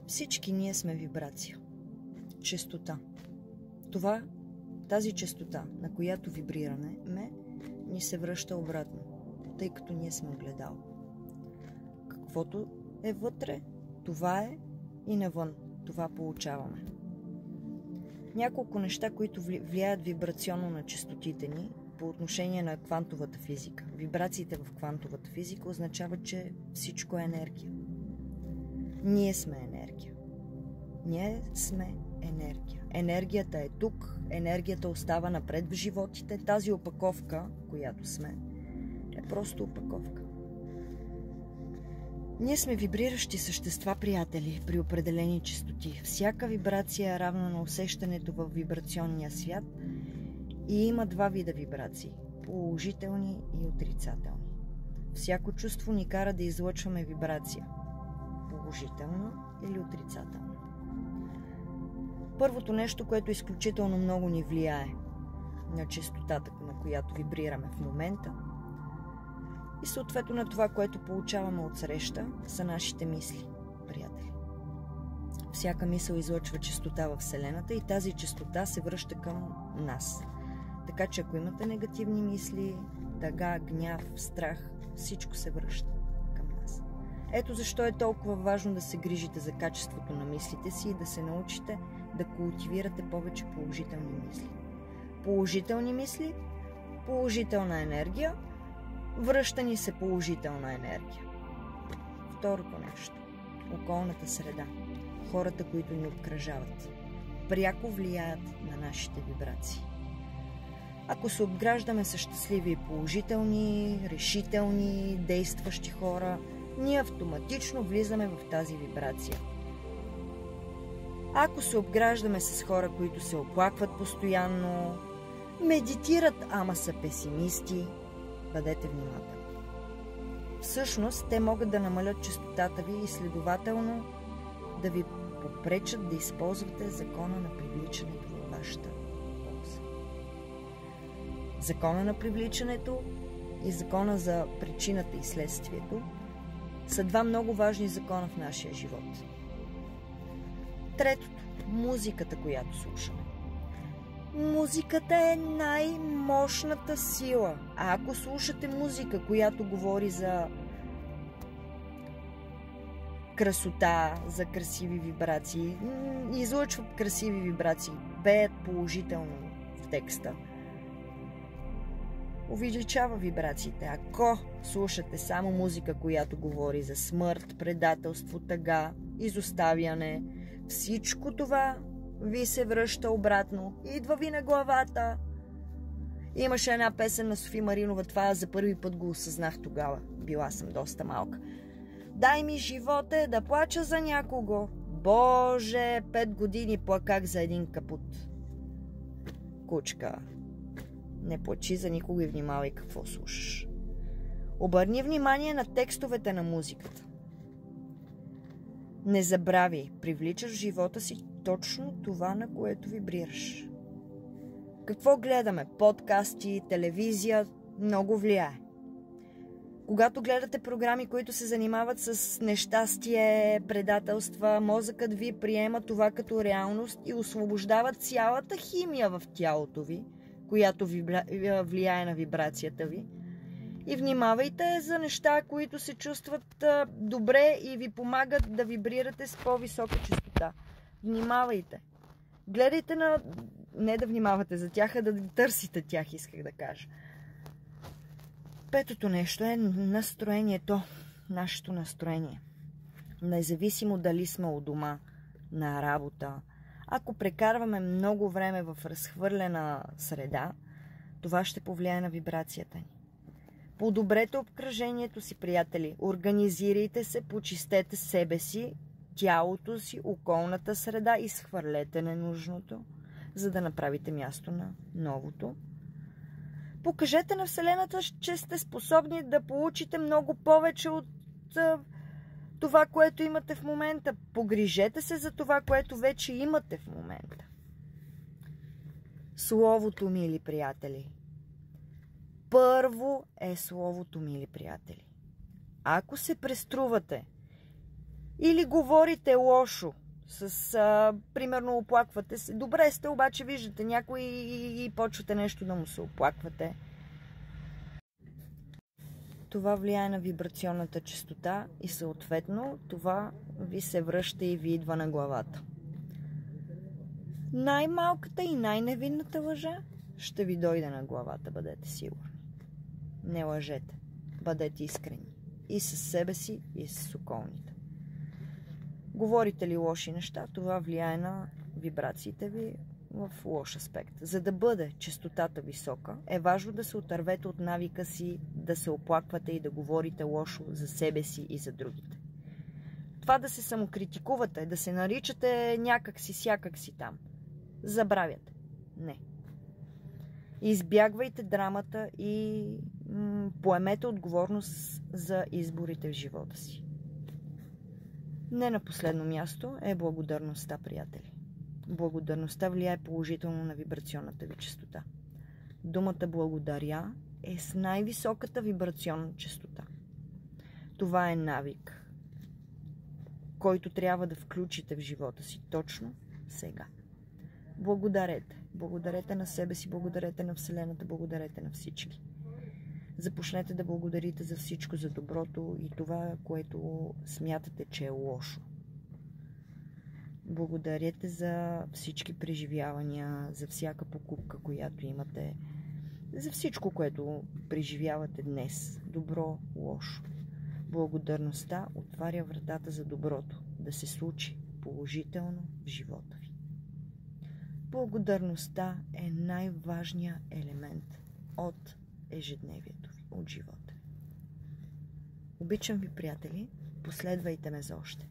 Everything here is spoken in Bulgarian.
Всички ние сме вибрация. Честота. Тази честота, на която вибрираме, ни се връща обратно, тъй като ние сме огледало. Каквото е вътре, това е и навън. Това получаваме. Няколко неща, които влияят вибрационно на честотите ни по отношение на квантовата физика. Вибрациите в квантовата физика означават, че всичко е енергия. Ние сме енергия. Ние сме енергия. Енергията е тук, енергията остава напред в животите. Тази опаковка, която сме, е просто опаковка. Ние сме вибриращи същества, приятели, при определени честоти. Всяка вибрация е равна на усещането в вибрационния свят и има два вида вибрации – положителни и отрицателни. Всяко чувство ни кара да излъчваме вибрация – положителна или отрицателна. Първото нещо, което изключително много ни влияе на честотата, на която вибрираме в момента, и съответно на това, което получаваме от среща, са нашите мисли, приятели. Всяка мисъл излъчва честота във Вселената и тази честота се връща към нас. Така че ако имате негативни мисли, тъга, гняв, страх, всичко се връща към нас. Ето защо е толкова важно да се грижите за качеството на мислите си и да се научите да култивирате повече положителни мисли. Положителни мисли, положителна енергия, връща ни се положителна енергия. Второто нещо – околната среда. Хората, които ни обкръжават, пряко влияят на нашите вибрации. Ако се обграждаме с щастливи и положителни, решителни, действащи хора, ние автоматично влизаме в тази вибрация. Ако се обграждаме с хора, които се оплакват постоянно, медитират, ама са песимисти, бъдете внимателни. Всъщност, те могат да намалят честотата ви и следователно да ви попречат да използвате закона на привличането във вашата полза. Закона на привличането и закона за причината и следствието са два много важни закона в нашия живот. Третото – музиката, която слушаме. Музиката е най-мощната сила. А ако слушате музика, която говори за красота, за красиви вибрации, излъчват красиви вибрации, пеят положително в текста, увеличава вибрациите. Ако слушате само музика, която говори за смърт, предателство, тъга, изоставяне, всичко това ви се връща обратно. Идва ви на главата. Имаше една песен на Софи Маринова, това за първи път го осъзнах тогава. Била съм доста малка. Дай ми живота да плача за някого. Боже, 5 години плаках за един капут. Кучка, не плачи за никого и внимавай какво слушаш. Обърни внимание на текстовете на музиката. Не забравяй, привличаш в живота си точно това, на което вибрираш. Какво гледаме? Подкасти, телевизия, много влияе. Когато гледате програми, които се занимават с нещастие, предателства, мозъкът ви приема това като реалност и освобождава цялата химия в тялото ви, която влияе на вибрацията ви. И внимавайте за неща, които се чувстват добре и ви помагат да вибрирате с по-висока честота. Внимавайте. Гледайте не да внимавате за тях, а да търсите тях, исках да кажа. Петото нещо е настроението. Нашето настроение. Независимо дали сме у дома, на работа, ако прекарваме много време в разхвърлена среда, това ще повлияе на вибрацията ни. Подобрете обкръжението си, приятели. Организирайте се, почистете себе си, тялото си, околната среда, изхвърлете ненужното, за да направите място на новото. Покажете на Вселената, че сте способни да получите много повече от това, което имате в момента. Погрижете се за това, което вече имате в момента. Словото, мили приятели. Първо е словото, мили приятели. Ако се преструвате Или говорите лошо, примерно оплаквате се. Добре сте, обаче виждате някой и почвате нещо да му се оплаквате. Това влияе на вибрационната честота и съответно това ви се връща и ви идва на главата. Най-малката и най-невинната лъжа ще ви дойде на главата, бъдете сигурни. Не лъжете, бъдете искрени. И със себе си, и с околните. Говорите ли лоши неща, това влияе на вибрациите ви в лош аспект. За да бъде честотата висока, е важно да се отървете от навика си да се оплаквате и да говорите лошо за себе си и за другите. Това да се самокритикувате, да се наричате някак си, сякак си там. Забравяте. Не. Избягвайте драмата и поемете отговорност за изборите в живота си. Не на последно място е благодарността, приятели. Благодарността влияе положително на вибрационната ви честота. Думата благодаря е с най-високата вибрационна честота. Това е навик, който трябва да включите в живота си точно сега. Благодарете. Благодарете на себе си, благодарете на Вселената, благодарете на всички. Започнете да благодарите за всичко, за доброто и това, което смятате, че е лошо. Благодарете за всички преживявания, за всяка покупка, която имате, за всичко, което преживявате днес. Добро, лошо. Благодарността отваря вратата за доброто да се случи положително в живота ви. Благодарността е най-важният елемент от ежедневието ви, от живота ви. Обичам ви, приятели, последвайте ме за още.